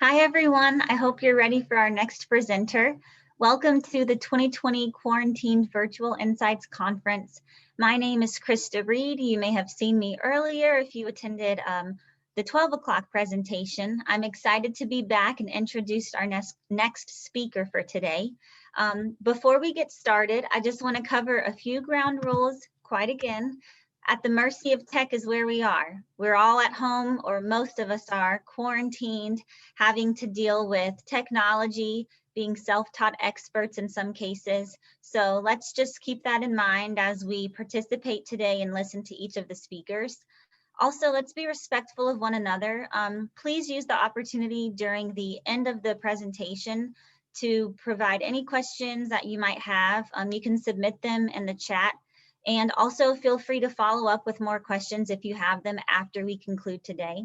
Hi, everyone. I hope you're ready for our next presenter. Welcome to the 2020 Quarantined Virtual Insights Conference. My name is Krista Reed. You may have seen me earlier if you attended the 12 o'clock presentation. I'm excited to be back and introduce our next speaker for today. Before we get started, I just want to cover a few ground rules quite again. At the mercy of tech is where we are. We're all at home, or most of us are, quarantined, having to deal with technology, being self-taught experts in some cases. So let's just keep that in mind as we participate today and listen to each of the speakers. Also, let's be respectful of one another. Please use the opportunity during the end of the presentation to provide any questions that you might have. You can submit them in the chat. And also feel free to follow up with more questions if you have them after we conclude today.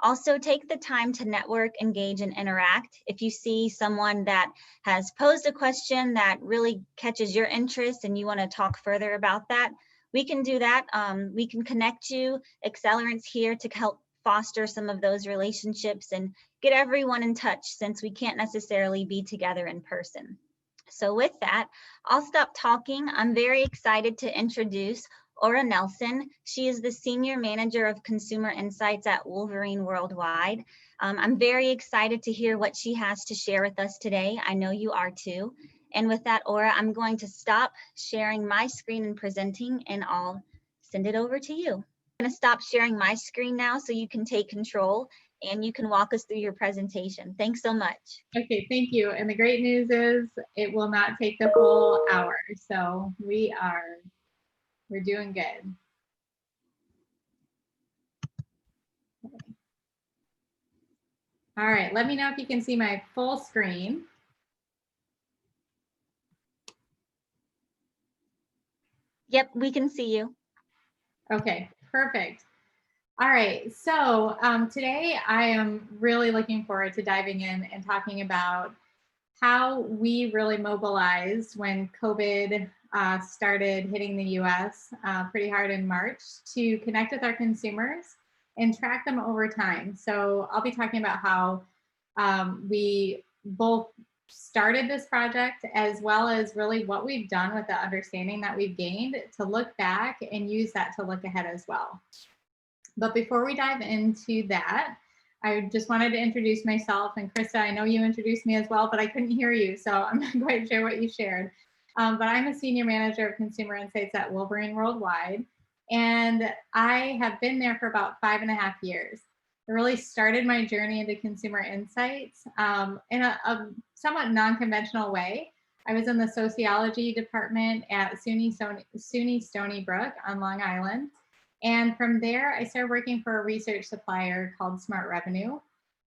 Also, take the time to network, engage, and interact. If you see someone that has posed a question that really catches your interest and you want to talk further about that, we can do that. We can connect you. Accelerant's here to help foster some of those relationships and get everyone in touch since we can't necessarily be together in person. So with that, I'll stop talking. I'm very excited to introduce Aura Nelson. She is the Senior Manager of Consumer Insights at Wolverine Worldwide. I'm very excited to hear what she has to share with us today. I know you are too. And with that, Aura, I'm going to stop sharing my screen and presenting, and I'll send it over to you. I'm going to stop sharing my screen now so you can take control and you can walk us through your presentation. Thanks so much. Okay, thank you. And the great news is it will not take the full hour. So we're doing good. Okay. All right, let me know if you can see my full screen. Yep, we can see you. Okay, perfect. All right, so today I am really looking forward to diving in and talking about how we really mobilized when COVID started hitting the US pretty hard in March to connect with our consumers and track them over time. So I'll be talking about how we both started this project as well as really what we've done with the understanding that we've gained to look back and use that to look ahead as well. But before we dive into that, I just wanted to introduce myself. And Krista, I know you introduced me as well, but I couldn't hear you, so I'm not quite sure what you shared. But I'm a Senior Manager of Consumer Insights at Wolverine Worldwide, and I have been there for about 5.5 years. I really started my journey into consumer insights in a somewhat non-conventional way. I was in the sociology department at SUNY Stony Brook on Long Island. And from there, I started working for a research supplier called Smart Revenue,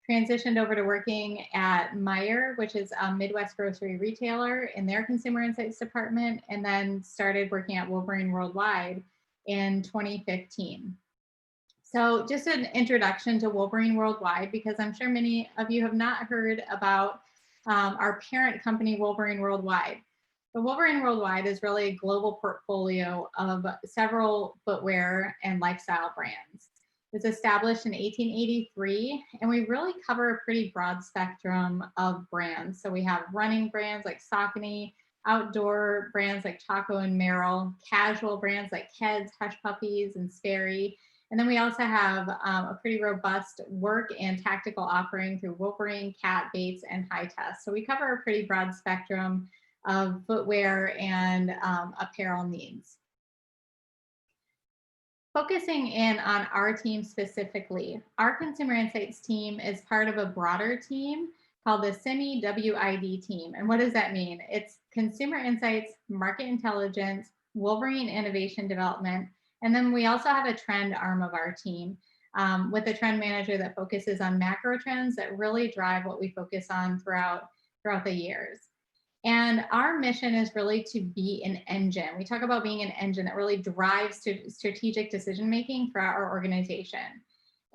transitioned over to working at Meijer, which is a Midwest grocery retailer, in their consumer insights department, and then started working at Wolverine Worldwide in 2015. So just an introduction to Wolverine Worldwide, because I'm sure many of you have not heard about our parent company, Wolverine Worldwide. But Wolverine Worldwide is really a global portfolio of several footwear and lifestyle brands. It was established in 1883, and we really cover a pretty broad spectrum of brands. So we have running brands like Saucony, outdoor brands like Chaco and Merrell, casual brands like Keds, Hush Puppies, and Sperry. And then we also have a pretty robust work and tactical offering through Wolverine, Cat, Bates, and High Test. So we cover a pretty broad spectrum of footwear and apparel needs. Focusing in on our team specifically, our consumer insights team is part of a broader team called the CIMI WID team. And what does that mean? It's consumer insights, market intelligence, Wolverine innovation development, and then we also have a trend arm of our team with a trend manager that focuses on macro trends that really drive what we focus on throughout the years. And our mission is really to be an engine. We talk about being an engine that really drives to strategic decision-making throughout our organization.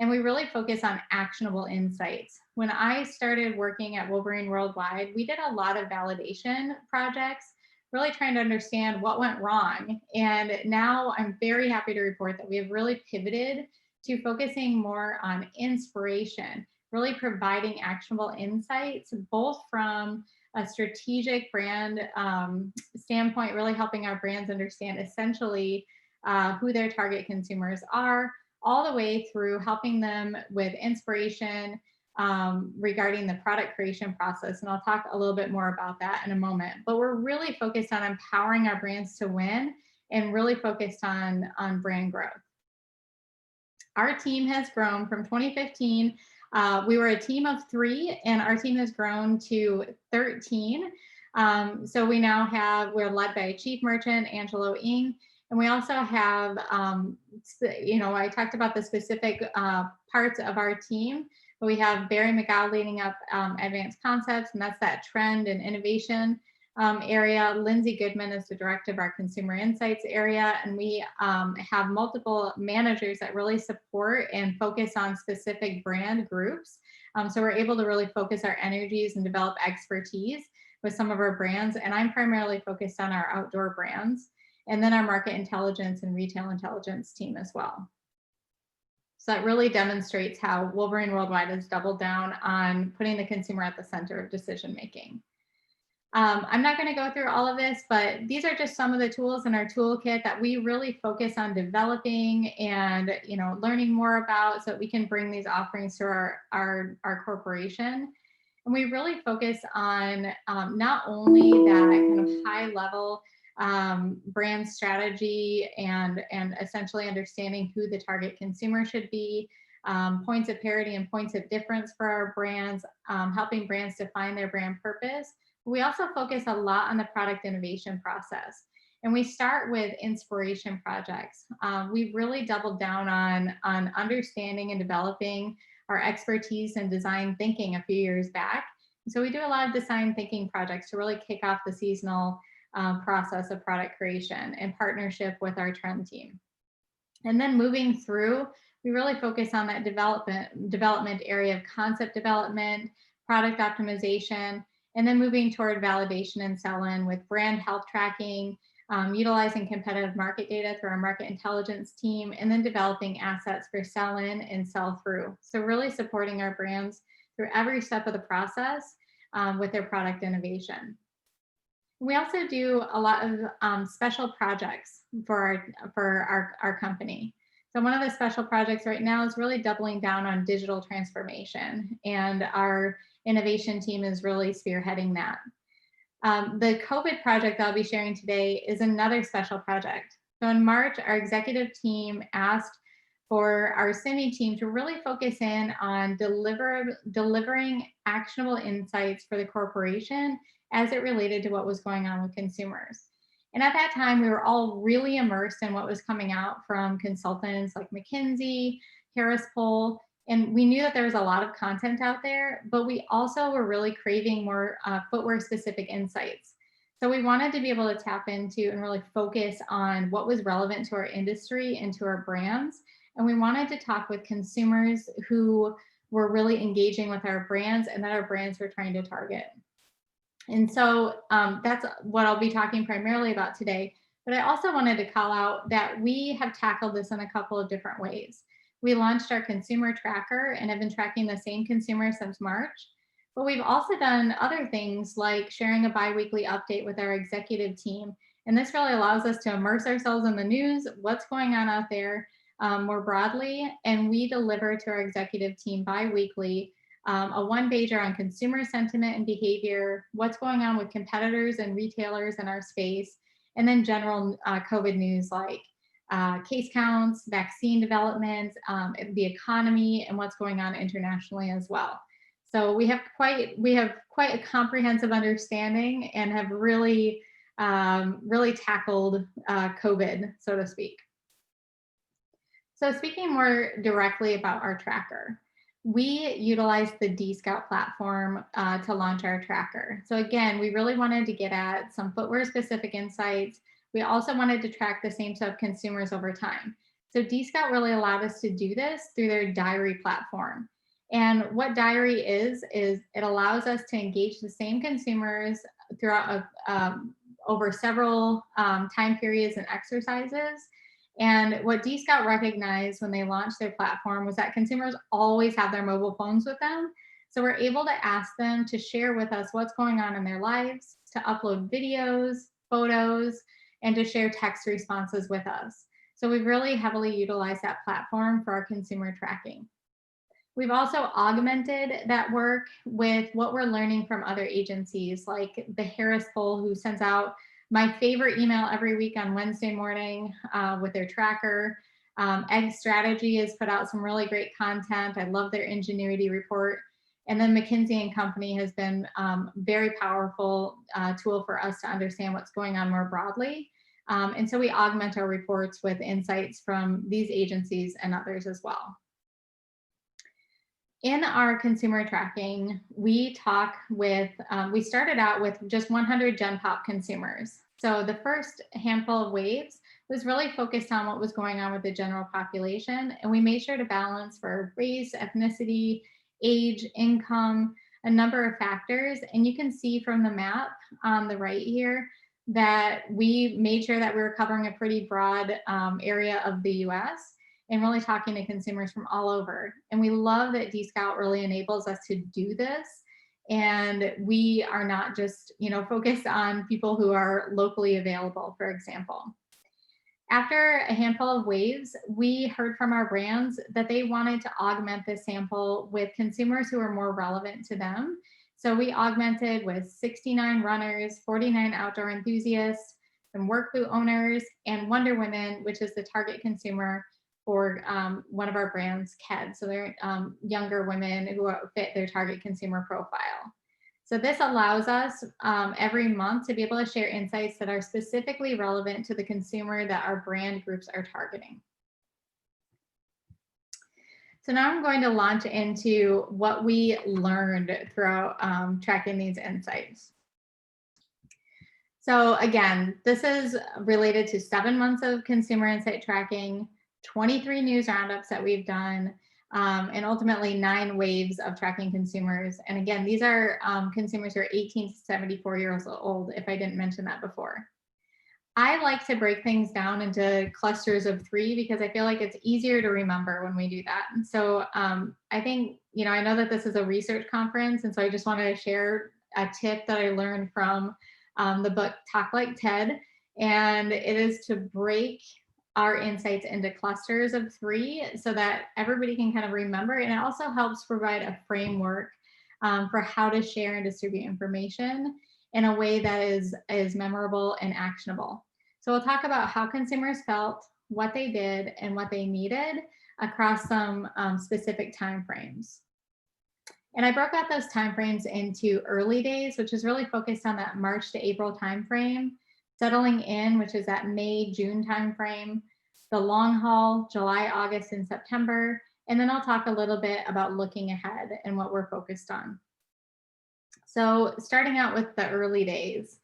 And we really focus on actionable insights. When I started working at Wolverine Worldwide, we did a lot of validation projects, really trying to understand what went wrong. And now I'm very happy to report that we have really pivoted to focusing more on inspiration, really providing actionable insights, both from a strategic brand standpoint, really helping our brands understand essentially who their target consumers are, all the way through helping them with inspiration regarding the product creation process. And I'll talk a little bit more about that in a moment. But we're really focused on empowering our brands to win and really focused on brand growth. Our team has grown from 2015. We were a team of 3, and our team has grown to 13. So we now have, we're led by a chief merchant, Angelo Ng, and we also have, I talked about the specific parts of our team, but we have Barry McGow leading up Advanced Concepts, and that's that trend and innovation area. Lindsay Goodman is the director of our consumer insights area, and we have multiple managers that really support and focus on specific brand groups. So we're able to really focus our energies and develop expertise with some of our brands, and I'm primarily focused on our outdoor brands, and then our market intelligence and retail intelligence team as well. So that really demonstrates how Wolverine Worldwide has doubled down on putting the consumer at the center of decision making. I'm not going to go through all of this, but these are just some of the tools in our toolkit that we really focus on developing and learning more about, so that we can bring these offerings to our corporation. And we really focus on not only that kind of high level brand strategy and essentially understanding who the target consumer should be, points of parity and points of difference for our brands, helping brands define their brand purpose. We also focus a lot on the product innovation process. And we start with inspiration projects. We've really doubled down on understanding and developing our expertise in design thinking a few years back. So we do a lot of design thinking projects to really kick off the seasonal process of product creation in partnership with our trend team. And then moving through, we really focus on that development area of concept development, product optimization, and then moving toward validation and sell-in with brand health tracking, utilizing competitive market data through our market intelligence team, and then developing assets for sell-in and sell-through. So really supporting our brands through every step of the process with their product innovation. We also do a lot of special projects for our company. So one of the special projects right now is really doubling down on digital transformation, and our innovation team is really spearheading that. The COVID project I'll be sharing today is another special project. So in March, our executive team asked for our CIMI team to really focus in on delivering actionable insights for the corporation as it related to what was going on with consumers. And at that time, we were all really immersed in what was coming out from consultants like McKinsey, Harris Poll, and we knew that there was a lot of content out there, but we also were really craving more footwear specific insights. So we wanted to be able to tap into and really focus on what was relevant to our industry and to our brands. And we wanted to talk with consumers who were really engaging with our brands and that our brands were trying to target. And so that's what I'll be talking primarily about today. But I also wanted to call out that we have tackled this in a couple of different ways. We launched our consumer tracker and have been tracking the same consumer since March. But we've also done other things like sharing a bi-weekly update with our executive team. And this really allows us to immerse ourselves in the news, what's going on out there more broadly. And we deliver to our executive team bi-weekly a one-pager on consumer sentiment and behavior, what's going on with competitors and retailers in our space, and then general COVID news like case counts, vaccine developments, the economy, and what's going on internationally as well. So we have quite a comprehensive understanding and have really tackled COVID, so to speak. So speaking more directly about our tracker, we utilized the Dscout platform to launch our tracker. So again, we really wanted to get at some footwear specific insights. We also wanted to track the same set of consumers over time. So Dscout really allowed us to do this through their diary platform. And what diary is it allows us to engage the same consumers throughout over several time periods and exercises. And what Dscout recognized when they launched their platform was that consumers always have their mobile phones with them. So we're able to ask them to share with us what's going on in their lives, to upload videos, photos, and to share text responses with us. So we've really heavily utilized that platform for our consumer tracking. We've also augmented that work with what we're learning from other agencies like the Harris Poll, who sends out my favorite email every week on Wednesday morning with their tracker. Egg Strategy has put out some really great content. I love their Ingenuity report. And then McKinsey & Company has been very powerful tool for us to understand what's going on more broadly. And so we augment our reports with insights from these agencies and others as well. In our consumer tracking, we started out with just 100 Gen Pop consumers. So the first handful of waves was really focused on what was going on with the general population. And we made sure to balance for race, ethnicity, age, income, a number of factors. And you can see from the map on the right here that we made sure that we were covering a pretty broad area of the US and really talking to consumers from all over. And we love that Dscout really enables us to do this. And we are not just, focused on people who are locally available, for example. After a handful of waves, we heard from our brands that they wanted to augment this sample with consumers who are more relevant to them. So we augmented with 69 runners, 49 outdoor enthusiasts, some work boot owners, and Wonder Women, which is the target consumer for one of our brands, Ked. So they're younger women who fit their target consumer profile. So this allows us every month to be able to share insights that are specifically relevant to the consumer that our brand groups are targeting. So now I'm going to launch into what we learned throughout tracking these insights. So again, this is related to 7 months of consumer insight tracking, 23 news roundups that we've done, and ultimately 9 waves of tracking consumers. And again, these are consumers who are 18 to 74 years old, if I didn't mention that before. I like to break things down into clusters of 3 because I feel like it's easier to remember when we do that. And so I think, I know that this is a research conference, and so I just wanted to share a tip that I learned from the book Talk Like TED, and it is to break our insights into clusters of 3 so that everybody can kind of remember. And it also helps provide a framework for how to share and distribute information in a way that is memorable and actionable. So we'll talk about how consumers felt, what they did, and what they needed across some specific timeframes. And I broke out those timeframes into early days, which is really focused on that March to April timeframe, settling in, which is that May, June timeframe, the long haul, July, August, and September. And then I'll talk a little bit about looking ahead and what we're focused on. So starting out with the early days,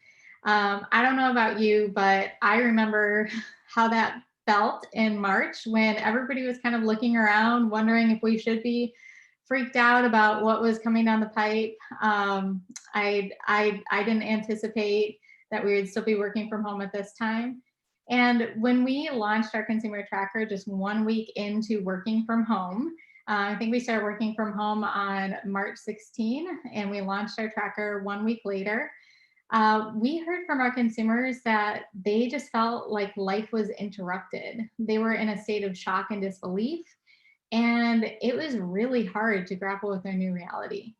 I don't know about you, but I remember how that felt in March when everybody was kind of looking around, wondering if we should be freaked out about what was coming down the pipe. I didn't anticipate that we would still be working from home at this time. And when we launched our consumer tracker just 1 week into working from home, I think we started working from home on March 16, and we launched our tracker 1 week later. We heard from our consumers that they just felt like life was interrupted. They were in a state of shock and disbelief, and it was really hard to grapple with their new reality.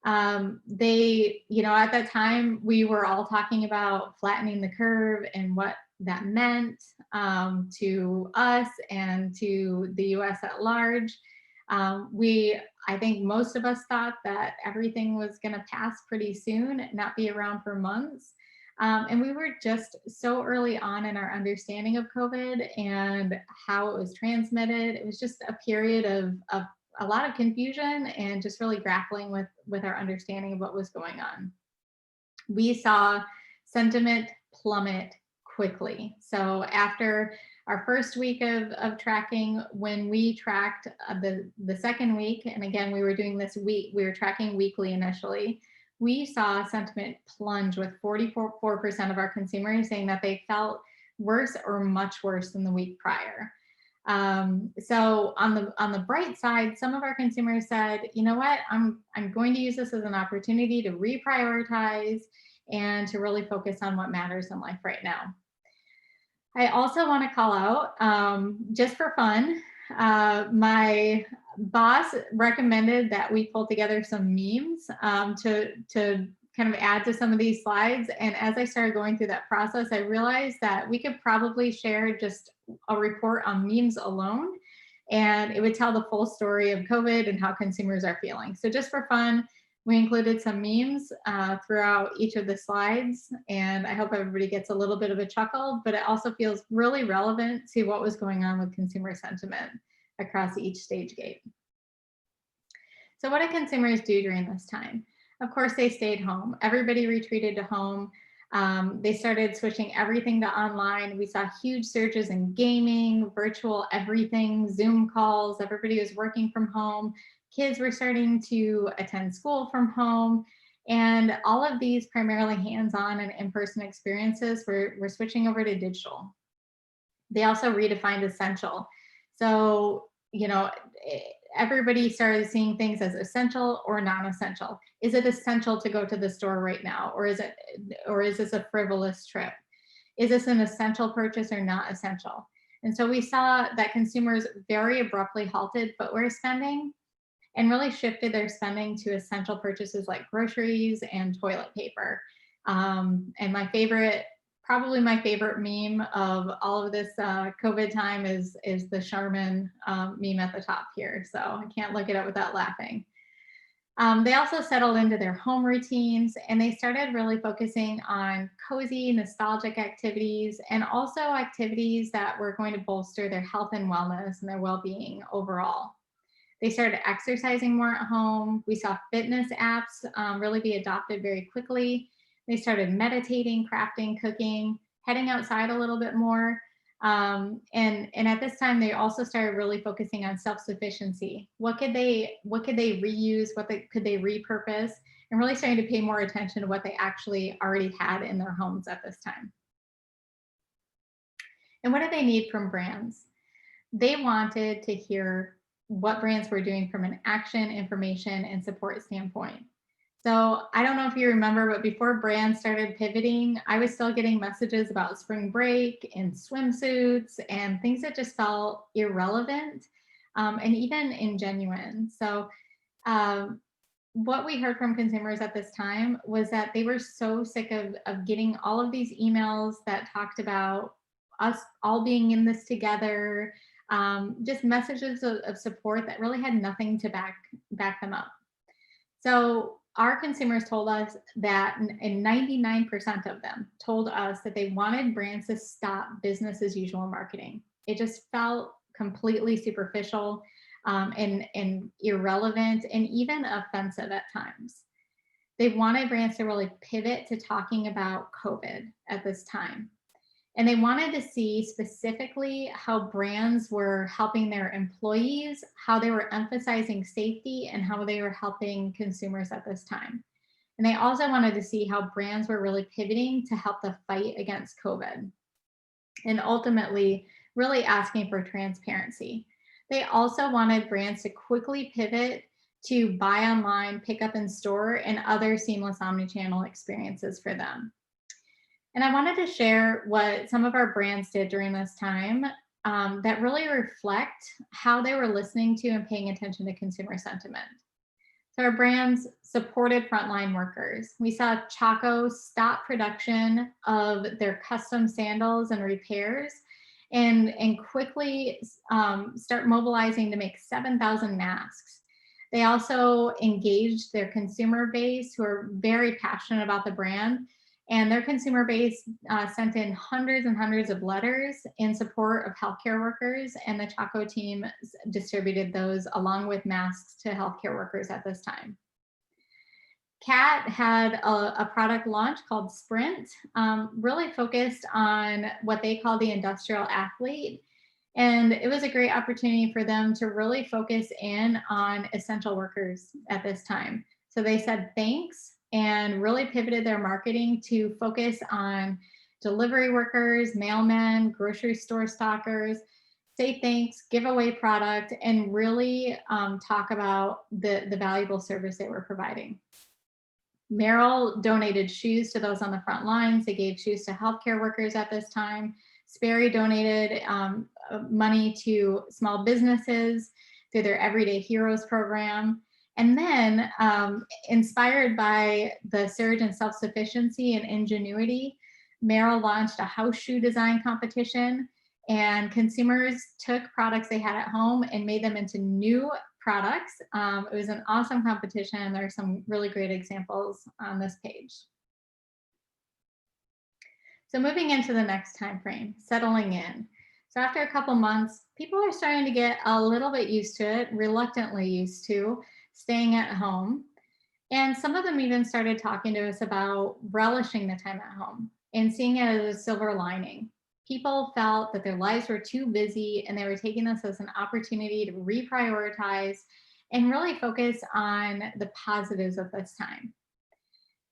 At that time, we were all talking about flattening the curve and what that meant to us and to the US at large. I think most of us thought that everything was going to pass pretty soon, not be around for months. And we were just so early on in our understanding of COVID and how it was transmitted. It was just a period of a lot of confusion and just really grappling with our understanding of what was going on. We saw sentiment plummet quickly. So after our first week of tracking, when we tracked the second week, and again, we were doing this week, we were tracking weekly initially, we saw sentiment plunge with 44% of our consumers saying that they felt worse or much worse than the week prior. So on the bright side, some of our consumers said, you know what, I'm going to use this as an opportunity to reprioritize and to really focus on what matters in life right now. I also want to call out, just for fun, my boss recommended that we pull together some memes to kind of add to some of these slides. And as I started going through that process, I realized that we could probably share just a report on memes alone, and it would tell the full story of COVID and how consumers are feeling. So just for fun, we included some memes throughout each of the slides, and I hope everybody gets a little bit of a chuckle, but it also feels really relevant to what was going on with consumer sentiment across each stage gate. So what did consumers do during this time? Of course, they stayed home. Everybody retreated to home. They started switching everything to online. We saw huge surges in gaming, virtual everything, Zoom calls. Everybody was working from home. Kids were starting to attend school from home. And all of these primarily hands-on and in-person experiences were switching over to digital. They also redefined essential. So, you know, everybody started seeing things as essential or non-essential. Is it essential to go to the store right now? Or is this a frivolous trip? Is this an essential purchase or not essential? And so we saw that consumers very abruptly halted footwear spending and really shifted their spending to essential purchases like groceries and toilet paper. And probably my favorite meme of all of this COVID time is the Charmin meme at the top here. So I can't look at it without laughing. They also settled into their home routines, and they started really focusing on cozy, nostalgic activities, and also activities that were going to bolster their health and wellness and their well-being overall. They started exercising more at home. We saw fitness apps really be adopted very quickly. They started meditating, crafting, cooking, heading outside a little bit more. And at this time, they also started really focusing on self-sufficiency. What could they reuse? Could they repurpose? And really starting to pay more attention to what they actually already had in their homes at this time. And what did they need from brands? They wanted to hear what brands were doing from an action, information, and support standpoint. So I don't know if you remember, but before brands started pivoting, I was still getting messages about spring break and swimsuits and things that just felt irrelevant and even ingenuine. So what we heard from consumers at this time was that they were so sick of getting all of these emails that talked about us all being in this together, just messages of support that really had nothing to back them up. So our consumers told us that, and 99% of them told us that they wanted brands to stop business as usual marketing. It just felt completely superficial and irrelevant and even offensive at times. They wanted brands to really pivot to talking about COVID at this time. And they wanted to see specifically how brands were helping their employees, how they were emphasizing safety, and how they were helping consumers at this time. And they also wanted to see how brands were really pivoting to help the fight against COVID. And ultimately, really asking for transparency. They also wanted brands to quickly pivot to buy online, pick up in store, and other seamless omnichannel experiences for them. And I wanted to share what some of our brands did during this time that really reflect how they were listening to and paying attention to consumer sentiment. So our brands supported frontline workers. We saw Chaco stop production of their custom sandals and repairs and quickly start mobilizing to make 7,000 masks. They also engaged their consumer base who are very passionate about the brand. And their consumer base sent in hundreds and hundreds of letters in support of healthcare workers, and the Chaco team distributed those along with masks to healthcare workers at this time. Cat had a product launch called Sprint, really focused on what they call the industrial athlete. And it was a great opportunity for them to really focus in on essential workers at this time. So they said thanks and really pivoted their marketing to focus on delivery workers, mailmen, grocery store stockers, say thanks, give away product, and really talk about the valuable service they were providing. Merrill donated shoes to those on the front lines. They gave shoes to healthcare workers at this time. Sperry donated money to small businesses through their Everyday Heroes program. And then, inspired by the surge in self-sufficiency and ingenuity, Merrill launched a house shoe design competition, and consumers took products they had at home and made them into new products. It was an awesome competition. There are some really great examples on this page. So moving into the next time frame, settling in. So after a couple months, people are starting to get a little bit used to it, reluctantly used to staying at home. And some of them even started talking to us about relishing the time at home and seeing it as a silver lining. People felt that their lives were too busy, and they were taking this as an opportunity to reprioritize and really focus on the positives of this time.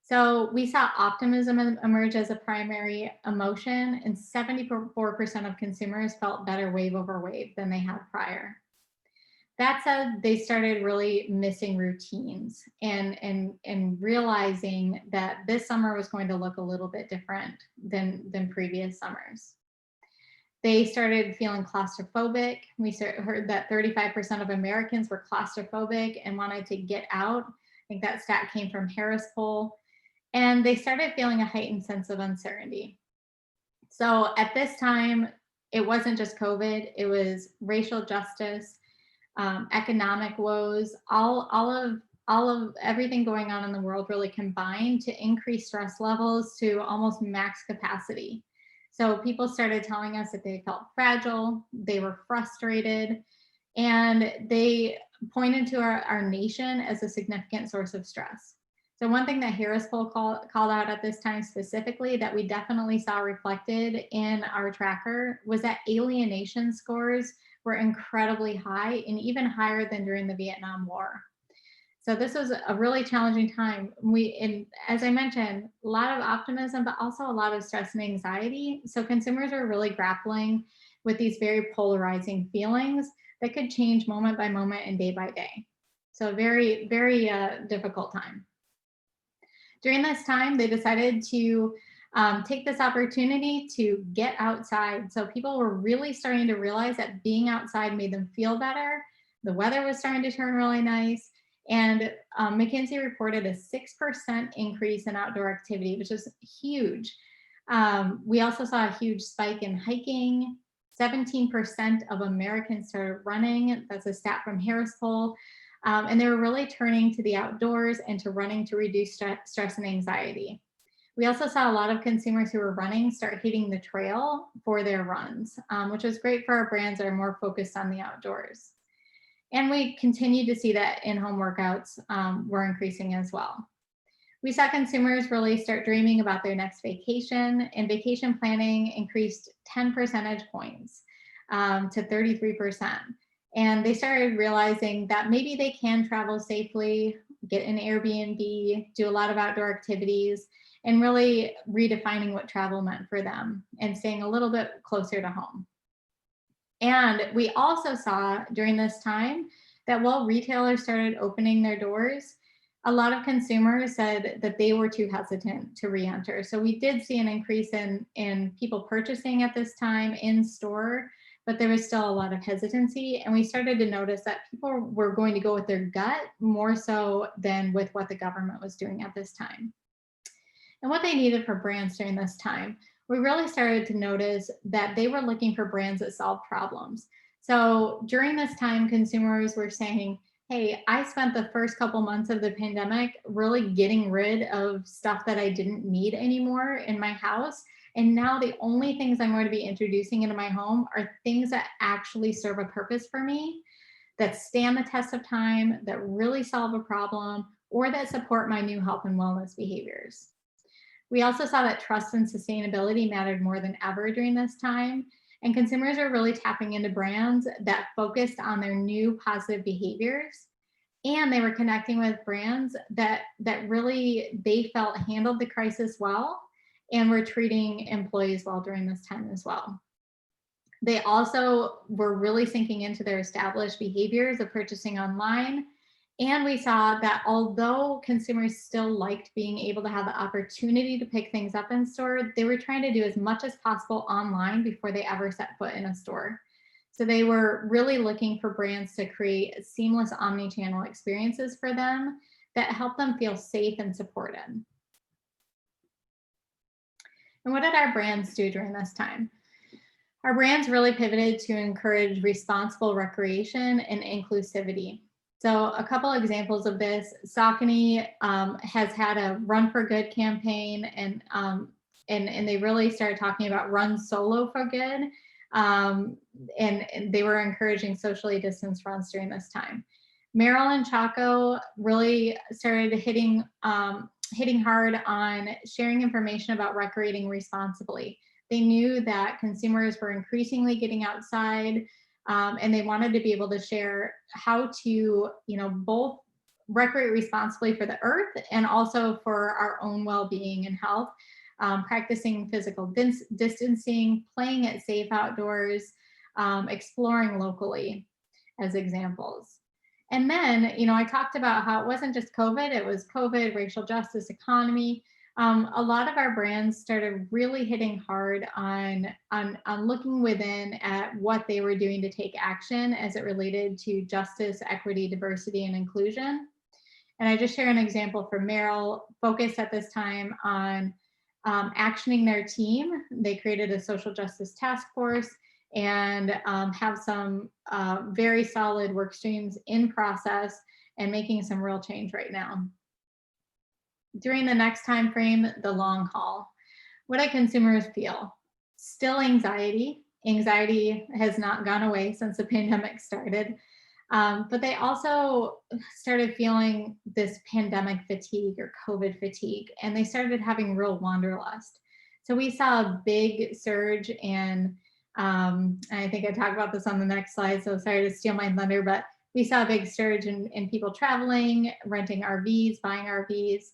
So we saw optimism emerge as a primary emotion, and 74% of consumers felt better wave over wave than they had prior. That said, they started really missing routines and realizing that this summer was going to look a little bit different than previous summers. They started feeling claustrophobic. We heard that 35% of Americans were claustrophobic and wanted to get out. I think that stat came from Harris Poll. And they started feeling a heightened sense of uncertainty. So at this time, it wasn't just COVID, it was racial justice, economic woes, all of everything going on in the world really combined to increase stress levels to almost max capacity. So people started telling us that they felt fragile, they were frustrated, and they pointed to our nation as a significant source of stress. So one thing that Harris Poll called out at this time specifically that we definitely saw reflected in our tracker was that alienation scores were incredibly high and even higher than during the Vietnam War. So this was a really challenging time. And as I mentioned, a lot of optimism, but also a lot of stress and anxiety. So consumers are really grappling with these very polarizing feelings that could change moment by moment and day by day. So very, very difficult time. During this time, they decided to take this opportunity to get outside. So people were really starting to realize that being outside made them feel better. The weather was starting to turn really nice. And McKinsey reported a 6% increase in outdoor activity, which is huge. We also saw a huge spike in hiking. 17% of Americans started running. That's a stat from Harris Poll. And they were really turning to the outdoors and to running to reduce stress and anxiety. We also saw a lot of consumers who were running start hitting the trail for their runs, which was great for our brands that are more focused on the outdoors. And we continue to see that in-home workouts were increasing as well. We saw consumers really start dreaming about their next vacation, and vacation planning increased 10 percentage points to 33%. And they started realizing that maybe they can travel safely, get an Airbnb, do a lot of outdoor activities, and really redefining what travel meant for them and staying a little bit closer to home. And we also saw during this time that while retailers started opening their doors, a lot of consumers said that they were too hesitant to re-enter. So we did see an increase in people purchasing at this time in store, but there was still a lot of hesitancy. And we started to notice that people were going to go with their gut more so than with what the government was doing at this time. And what they needed for brands during this time, we really started to notice that they were looking for brands that solve problems. So during this time, consumers were saying, hey, I spent the first couple months of the pandemic really getting rid of stuff that I didn't need anymore in my house. And now the only things I'm going to be introducing into my home are things that actually serve a purpose for me, that stand the test of time, that really solve a problem, or that support my new health and wellness behaviors. We also saw that trust and sustainability mattered more than ever during this time, and consumers are really tapping into brands that focused on their new positive behaviors, and they were connecting with brands that really they felt handled the crisis well and were treating employees well during this time as well. They also were really sinking into their established behaviors of purchasing online. And we saw that although consumers still liked being able to have the opportunity to pick things up in store, they were trying to do as much as possible online before they ever set foot in a store. So they were really looking for brands to create seamless omni-channel experiences for them that help them feel safe and supported. And what did our brands do during this time? Our brands really pivoted to encourage responsible recreation and inclusivity. So a couple examples of this, Saucony has had a Run for Good campaign, and they really started talking about Run Solo for Good, and they were encouraging socially distanced runs during this time. Merrell and Chaco really started hitting hard on sharing information about recreating responsibly. They knew that consumers were increasingly getting outside, and they wanted to be able to share how to, both recreate responsibly for the earth and also for our own well-being and health, practicing physical distancing, playing it safe outdoors, exploring locally as examples. And then, I talked about how it wasn't just COVID, it was COVID, racial justice, economy. A lot of our brands started really hitting hard on looking within at what they were doing to take action as it related to justice, equity, diversity, and inclusion. And I just share an example for Merrell, focused at this time on actioning their team. They created a social justice task force and have some very solid work streams in process and making some real change right now. During the next time frame, the long haul. What do consumers feel? Still anxiety. Anxiety has not gone away since the pandemic started. But they also started feeling this pandemic fatigue or COVID fatigue, and they started having real wanderlust. So we saw a big surge in, I think I talked about this on the next slide, so sorry to steal my thunder, but we saw a big surge in people traveling, renting RVs, buying RVs.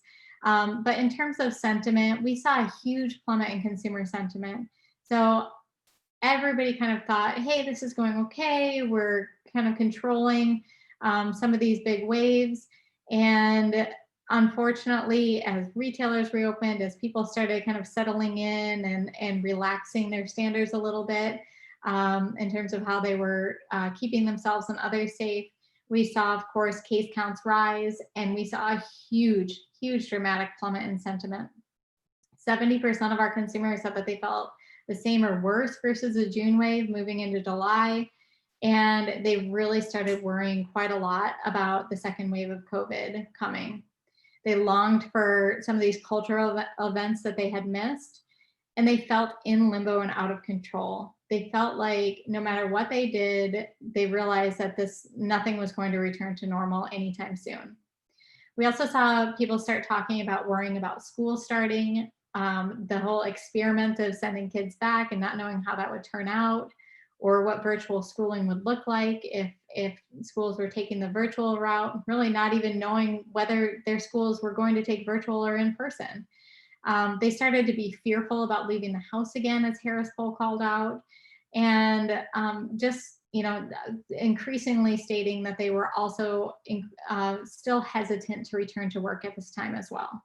But in terms of sentiment, we saw a huge plummet in consumer sentiment. So everybody kind of thought, hey, this is going okay. We're kind of controlling some of these big waves. And unfortunately, as retailers reopened, as people started kind of settling in and relaxing their standards a little bit in terms of how they were keeping themselves and others safe, we saw, of course, case counts rise, and we saw a huge dramatic plummet in sentiment. 70% of our consumers said that they felt the same or worse versus the June wave moving into July. And they really started worrying quite a lot about the second wave of COVID coming. They longed for some of these cultural events that they had missed, and they felt in limbo and out of control. They felt like no matter what they did, they realized that nothing was going to return to normal anytime soon. We also saw people start talking about worrying about school starting, the whole experiment of sending kids back and not knowing how that would turn out, or what virtual schooling would look like if schools were taking the virtual route, really not even knowing whether their schools were going to take virtual or in person. They started to be fearful about leaving the house again, as Harris Poll called out, and just increasingly stating that they were also still hesitant to return to work at this time as well.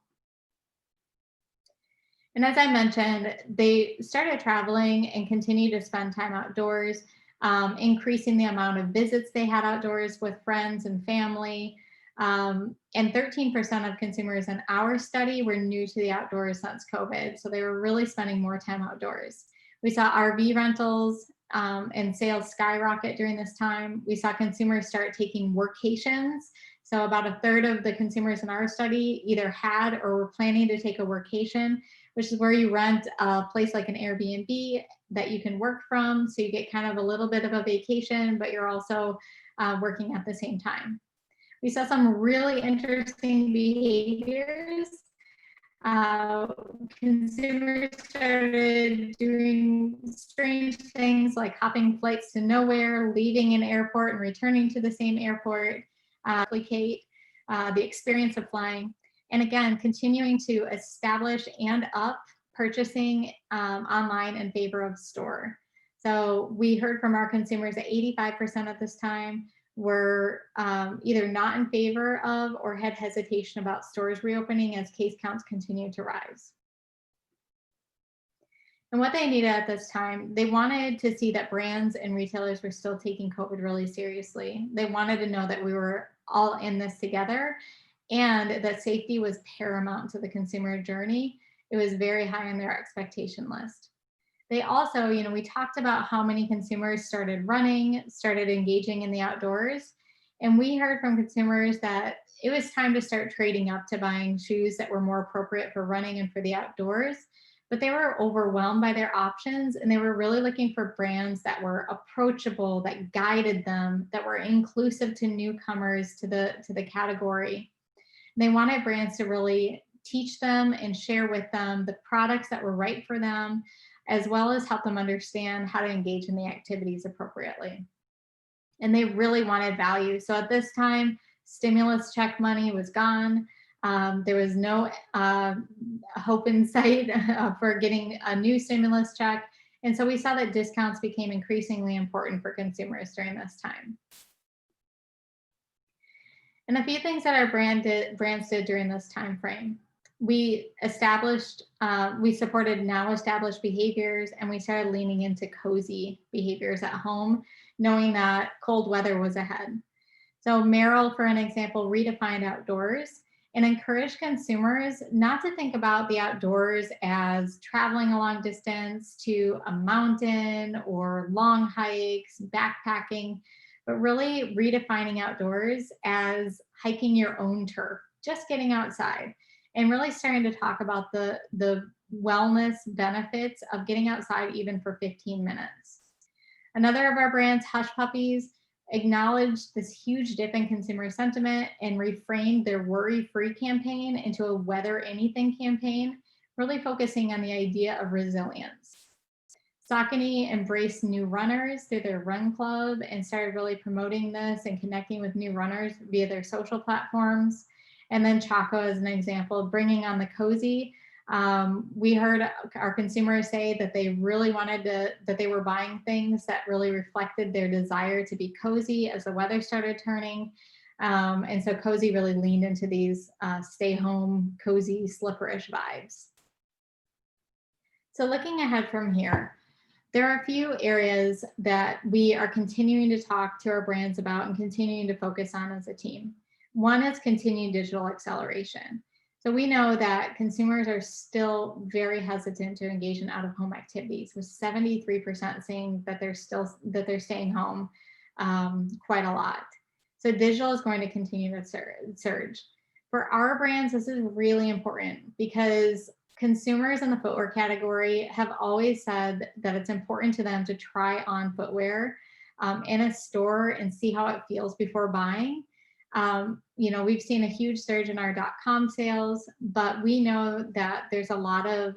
And as I mentioned, they started traveling and continued to spend time outdoors, increasing the amount of visits they had outdoors with friends and family. And 13% of consumers in our study were new to the outdoors since COVID. So they were really spending more time outdoors. We saw RV rentals and sales skyrocket during this time. We saw consumers start taking workations. So about a third of the consumers in our study either had or were planning to take a workation, which is where you rent a place like an Airbnb that you can work from. So you get kind of a little bit of a vacation, but you're also working at the same time. We saw some really interesting behaviors. Consumers started doing strange things like hopping flights to nowhere, leaving an airport and returning to the same airport, replicate the experience of flying. And again, continuing to establish and up purchasing online in favor of store. So we heard from our consumers that 85% at this time were either not in favor of or had hesitation about stores reopening as case counts continue to rise. And what they needed at this time, they wanted to see that brands and retailers were still taking COVID really seriously. They wanted to know that we were all in this together and that safety was paramount to the consumer journey. It was very high on their expectation list. They also, we talked about how many consumers started running, started engaging in the outdoors. And we heard from consumers that it was time to start trading up to buying shoes that were more appropriate for running and for the outdoors. But they were overwhelmed by their options, and they were really looking for brands that were approachable, that guided them, that were inclusive to newcomers to the category. And they wanted brands to really teach them and share with them the products that were right for them, as well as help them understand how to engage in the activities appropriately. And they really wanted value. So at this time, stimulus check money was gone. There was no hope in sight for getting a new stimulus check. And so we saw that discounts became increasingly important for consumers during this time. And a few things that our brands did during this time frame. We supported now established behaviors, and we started leaning into cozy behaviors at home, knowing that cold weather was ahead. So Merrell, for an example, redefined outdoors and encourage consumers not to think about the outdoors as traveling a long distance to a mountain or long hikes, backpacking, but really redefining outdoors as hiking your own turf, just getting outside, and really starting to talk about the wellness benefits of getting outside even for 15 minutes. Another of our brands, Hush Puppies, acknowledged this huge dip in consumer sentiment and reframed their worry-free campaign into a weather anything campaign, really focusing on the idea of resilience. Saucony embraced new runners through their run club and started really promoting this and connecting with new runners via their social platforms. And then Chaco, as an example, bringing on the cozy. We heard our consumers say that they really that they were buying things that really reflected their desire to be cozy as the weather started turning. And so cozy really leaned into these stay home, cozy, slipperish vibes. So looking ahead from here, there are a few areas that we are continuing to talk to our brands about and continuing to focus on as a team. One is continued digital acceleration. So we know that consumers are still very hesitant to engage in out-of-home activities, with 73% saying that they're staying home quite a lot. So digital is going to continue to surge. For our brands, this is really important because consumers in the footwear category have always said that it's important to them to try on footwear in a store and see how it feels before buying. We've seen a huge surge in our .com sales, but we know that there's a lot of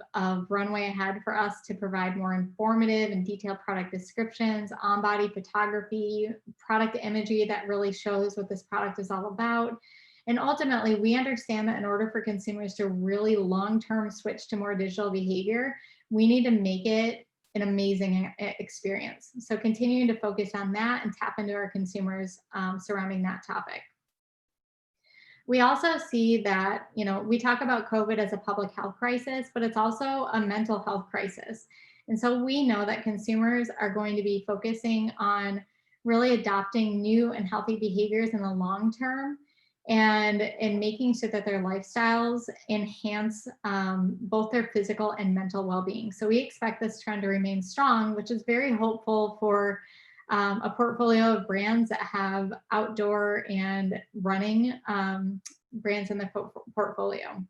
runway ahead for us to provide more informative and detailed product descriptions, on-body photography, product imagery that really shows what this product is all about. And ultimately, we understand that in order for consumers to really long-term switch to more digital behavior, we need to make it an amazing experience. So continuing to focus on that and tap into our consumers surrounding that topic. We also see that, we talk about COVID as a public health crisis, but it's also a mental health crisis. And so we know that consumers are going to be focusing on really adopting new and healthy behaviors in the long term and making sure that their lifestyles enhance both their physical and mental well-being. So we expect this trend to remain strong, which is very hopeful for a portfolio of brands that have outdoor and running brands in their portfolio.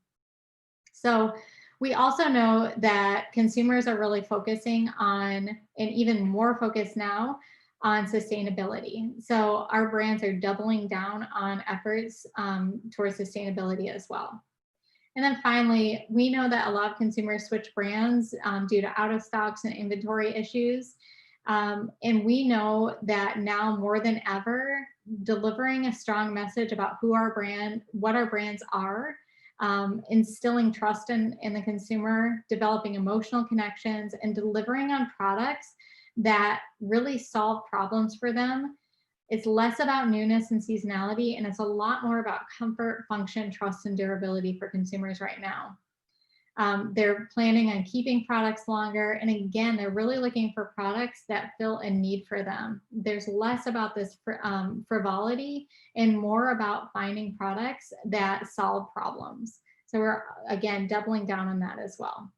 So we also know that consumers are really focusing on, and even more focused now, on sustainability. So our brands are doubling down on efforts towards sustainability as well. And then finally, we know that a lot of consumers switch brands due to out of stocks and inventory issues. And we know that now more than ever, delivering a strong message about what our brands are, instilling trust in the consumer, developing emotional connections, and delivering on products that really solve problems for them. It's less about newness and seasonality, and it's a lot more about comfort, function, trust, and durability for consumers right now. They're planning on keeping products longer. And again, they're really looking for products that fill a need for them. There's less about this frivolity and more about finding products that solve problems. So we're, again, doubling down on that as well.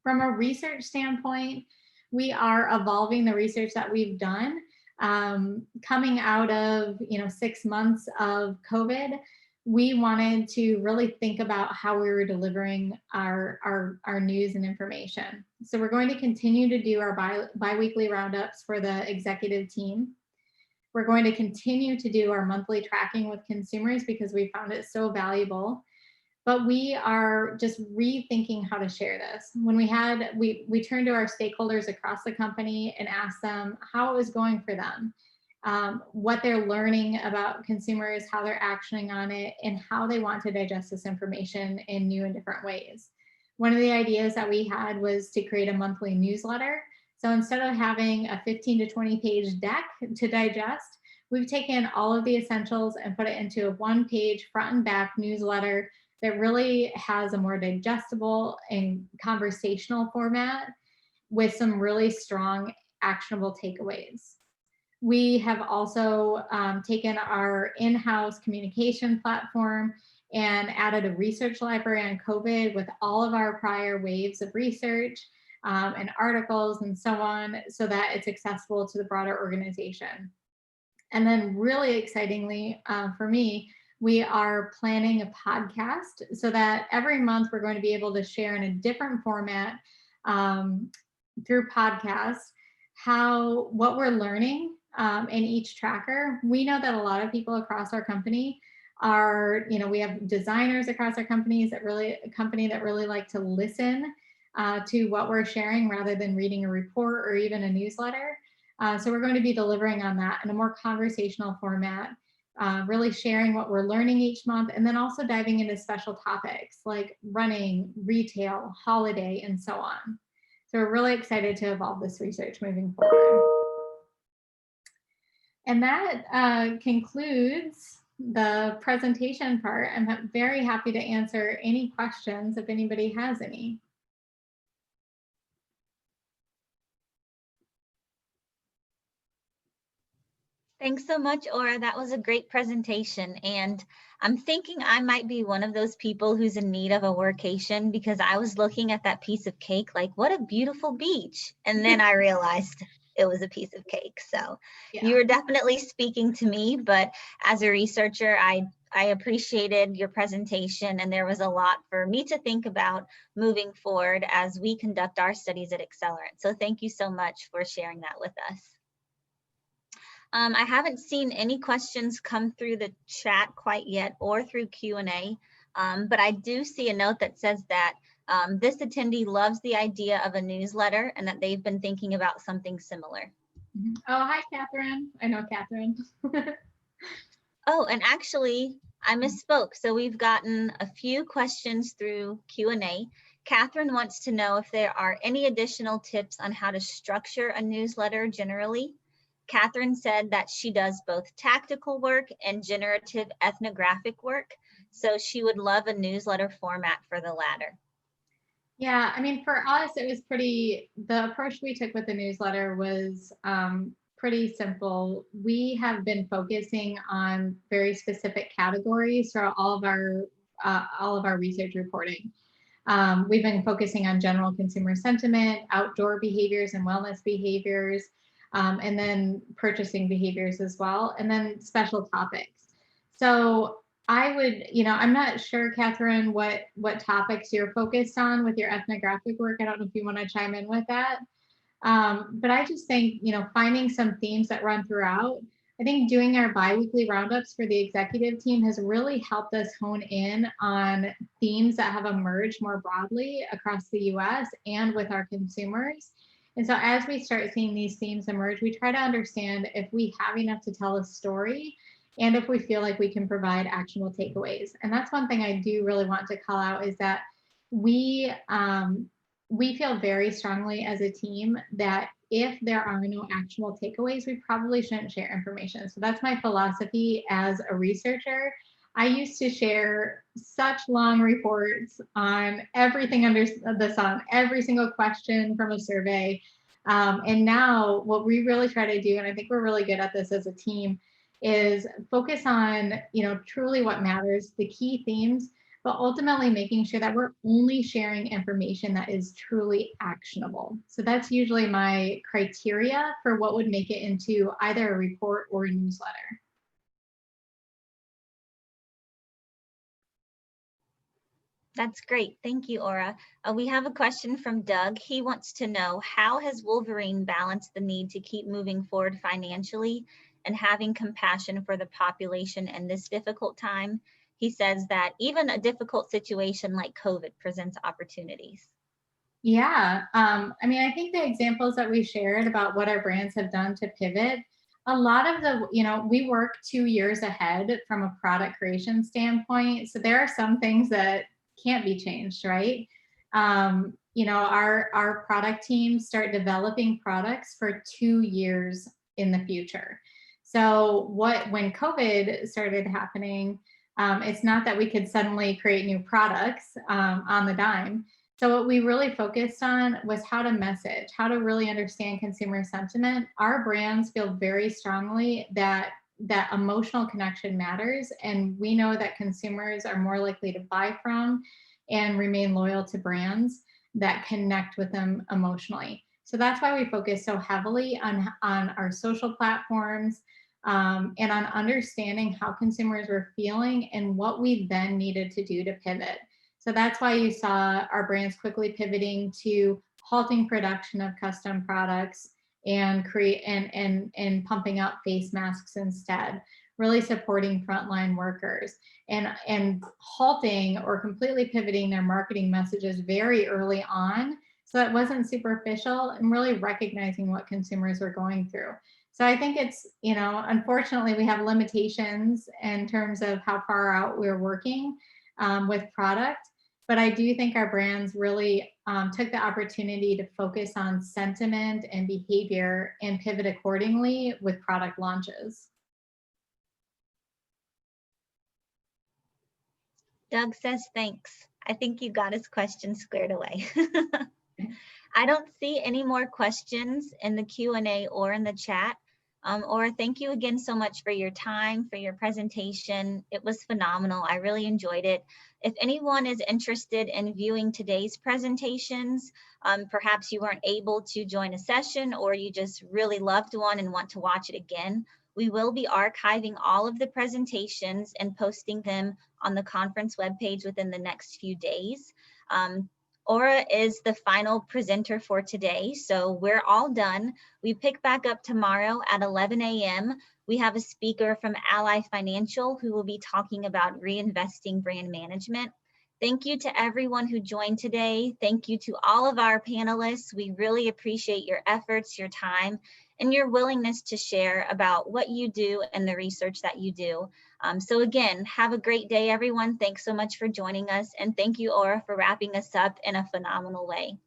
From a research standpoint, we are evolving the research that we've done. Coming out of 6 months of COVID, we wanted to really think about how we were delivering our news and information. So we're going to continue to do our bi-weekly roundups for the executive team. We're going to continue to do our monthly tracking with consumers because we found it so valuable. But we are just rethinking how to share this. When we turned to our stakeholders across the company and asked them how it was going for them, what they're learning about consumers, how they're actioning on it, and how they want to digest this information in new and different ways. One of the ideas that we had was to create a monthly newsletter. So instead of having a 15 to 20 page deck to digest, we've taken all of the essentials and put it into a 1-page front and back newsletter that really has a more digestible and conversational format with some really strong actionable takeaways. We have also taken our in-house communication platform and added a research library on COVID with all of our prior waves of research and articles and so on, so that it's accessible to the broader organization. And then really excitingly for me, we are planning a podcast so that every month we're going to be able to share in a different format through podcasts what we're learning in each tracker. We know that a lot of people across our company are, we have designers across our company that really like to listen to what we're sharing rather than reading a report or even a newsletter. So we're going to be delivering on that in a more conversational format. Really sharing what we're learning each month, and then also diving into special topics like running, retail, holiday, and so on. So we're really excited to evolve this research moving forward. And that concludes the presentation part. I'm very happy to answer any questions if anybody has any. Thanks so much, Aura. That was a great presentation. And I'm thinking I might be one of those people who's in need of a workation, because I was looking at that piece of cake like, what a beautiful beach. And then I realized it was a piece of cake. So yeah. You were definitely speaking to me, but as a researcher, I appreciated your presentation, and there was a lot for me to think about moving forward as we conduct our studies at Accelerant. So thank you so much for sharing that with us. I haven't seen any questions come through the chat quite yet or through Q&A, but I do see a note that says that this attendee loves the idea of a newsletter and that they've been thinking about something similar. Oh, hi, Catherine. I know Catherine. Oh, and actually, I misspoke. So we've gotten a few questions through Q&A. Catherine wants to know if there are any additional tips on how to structure a newsletter generally. Catherine said that she does both tactical work and generative ethnographic work, so she would love a newsletter format for the latter. Yeah, I mean, for us, it was the approach we took with the newsletter was pretty simple. We have been focusing on very specific categories for all of our research reporting. We've been focusing on general consumer sentiment, outdoor behaviors and wellness behaviors, and then purchasing behaviors as well, and then special topics. So I would, I'm not sure, Catherine, what topics you're focused on with your ethnographic work. I don't know if you want to chime in with that. But I just think, finding some themes that run throughout. I think doing our bi-weekly roundups for the executive team has really helped us hone in on themes that have emerged more broadly across the US and with our consumers. And so as we start seeing these themes emerge, we try to understand if we have enough to tell a story and if we feel like we can provide actionable takeaways. And that's one thing I do really want to call out, is that we feel very strongly as a team that if there are no actionable takeaways, we probably shouldn't share information. So that's my philosophy as a researcher. I used to share such long reports on everything under the sun, every single question from a survey. And now what we really try to do, and I think we're really good at this as a team, is focus on, truly what matters, the key themes, but ultimately making sure that we're only sharing information that is truly actionable. So that's usually my criteria for what would make it into either a report or a newsletter. That's great. Thank you, Aura. We have a question from Doug. He wants to know, how has Wolverine balanced the need to keep moving forward financially and having compassion for the population in this difficult time? He says that even a difficult situation like COVID presents opportunities. Yeah, I think the examples that we shared about what our brands have done to pivot, a lot of we work 2 years ahead from a product creation standpoint. So there are some things that can't be changed, right? Our product teams start developing products for 2 years in the future. So when COVID started happening, it's not that we could suddenly create new products on the dime. So what we really focused on was how to message, how to really understand consumer sentiment. Our brands feel very strongly that emotional connection matters, and we know that consumers are more likely to buy from and remain loyal to brands that connect with them emotionally. So that's why we focus so heavily on our social platforms, and on understanding how consumers were feeling and what we then needed to do to pivot. So that's why you saw our brands quickly pivoting to halting production of custom products and pumping out face masks instead, really supporting frontline workers, and halting or completely pivoting their marketing messages very early on, so it wasn't superficial, and really recognizing what consumers were going through. So I think it's, unfortunately, we have limitations in terms of how far out we're working with product. But I do think our brands really took the opportunity to focus on sentiment and behavior and pivot accordingly with product launches. Doug says, thanks. I think you got his question squared away. I don't see any more questions in the Q&A or in the chat. Aura, thank you again so much for your time, for your presentation. It was phenomenal. I really enjoyed it. If anyone is interested in viewing today's presentations, perhaps you weren't able to join a session, or you just really loved one and want to watch it again, we will be archiving all of the presentations and posting them on the conference webpage within the next few days. Aura is the final presenter for today, so we're all done. We pick back up tomorrow at 11 a.m. We have a speaker from Ally Financial who will be talking about reinvesting brand management. Thank you to everyone who joined today. Thank you to all of our panelists. We really appreciate your efforts, your time, and your willingness to share about what you do and the research that you do. So again, have a great day, everyone. Thanks so much for joining us. And thank you, Aura, for wrapping us up in a phenomenal way.